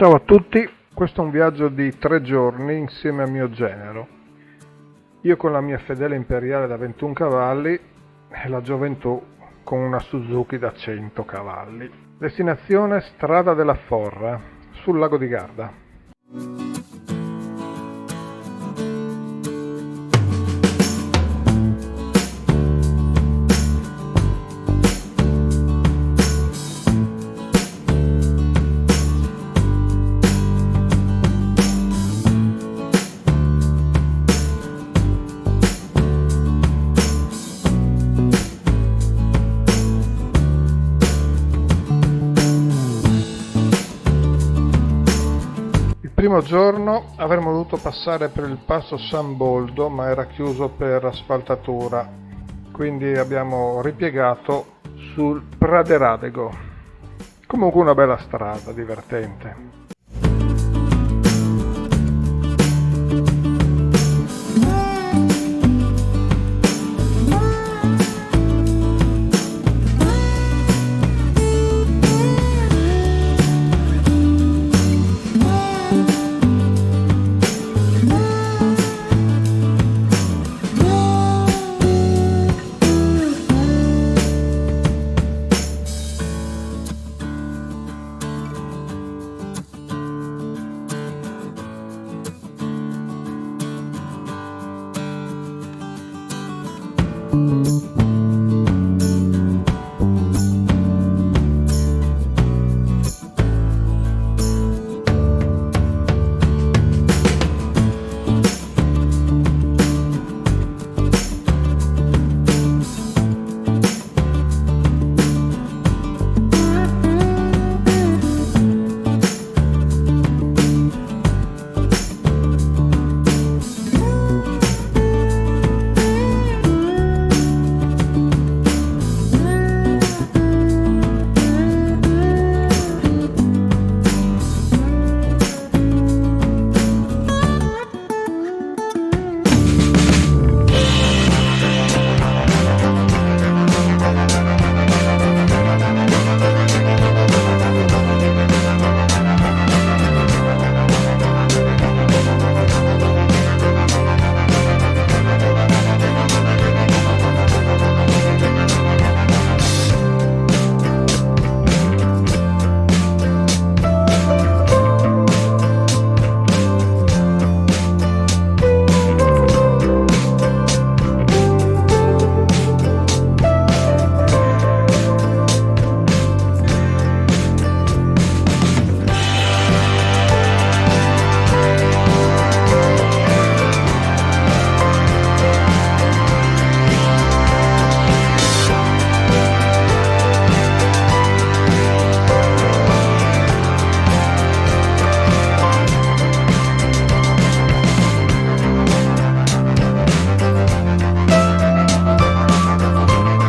Ciao a tutti, questo è un viaggio di 3 giorni insieme a mio genero. Io con la mia fedele imperiale da 21 cavalli e la gioventù con una Suzuki da 100 cavalli. Destinazione Strada della Forra, sul lago di Garda. Il primo giorno avremmo dovuto passare per il passo San Boldo, ma era chiuso per asfaltatura, quindi abbiamo ripiegato sul Praderadego. Comunque una bella strada, divertente.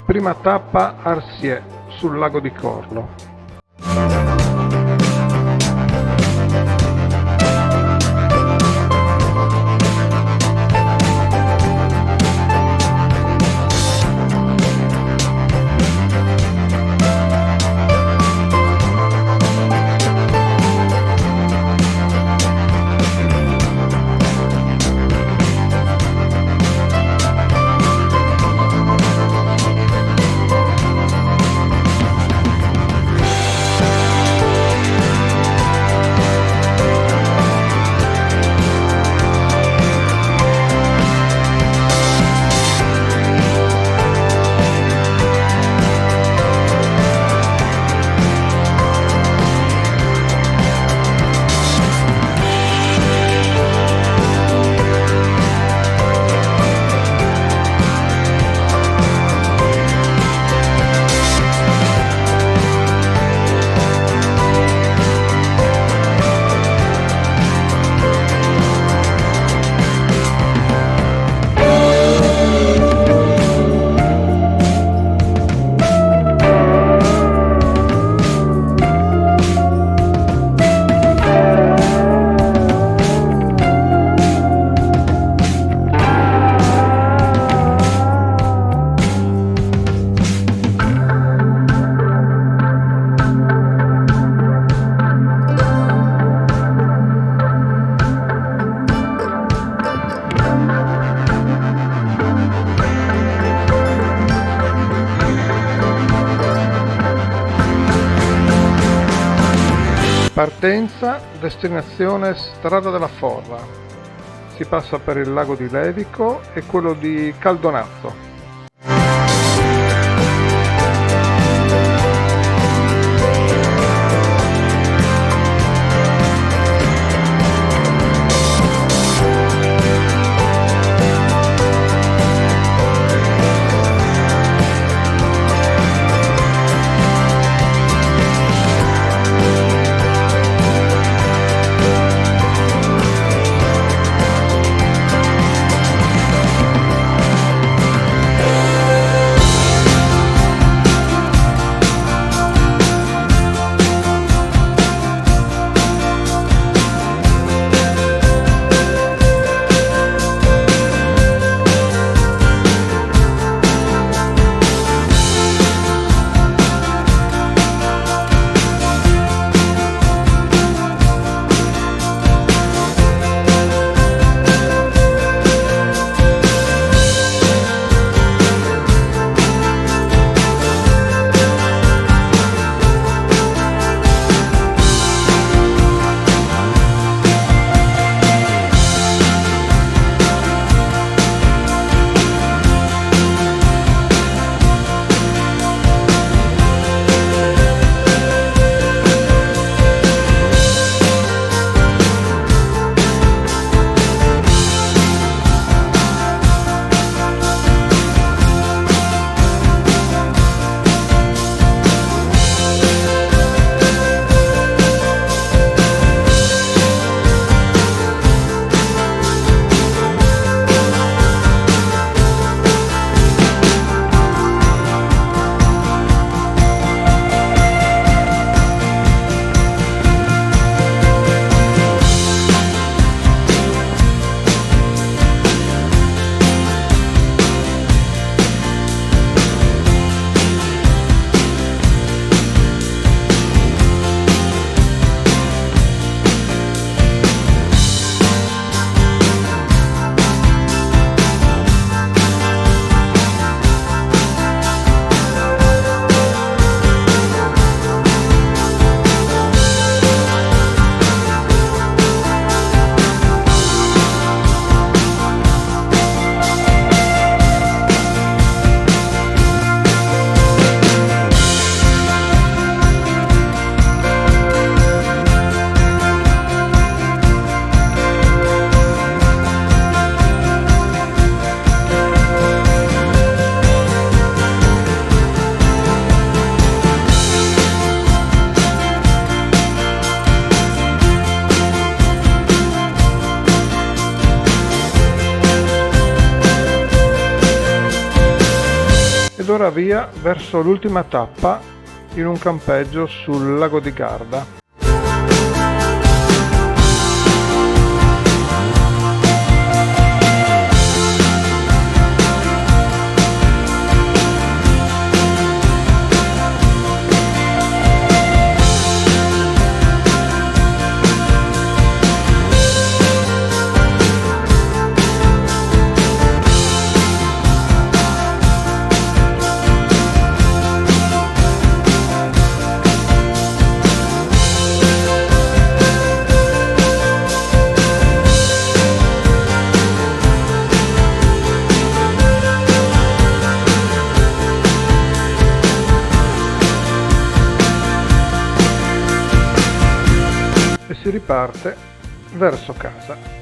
Prima tappa Arsier, sul lago di Corlo. Partenza, destinazione Strada della Forra. Si passa per il lago di Levico e quello di Caldonazzo. Ed ora via verso l'ultima tappa in un campeggio sul lago di Garda. E si riparte verso casa.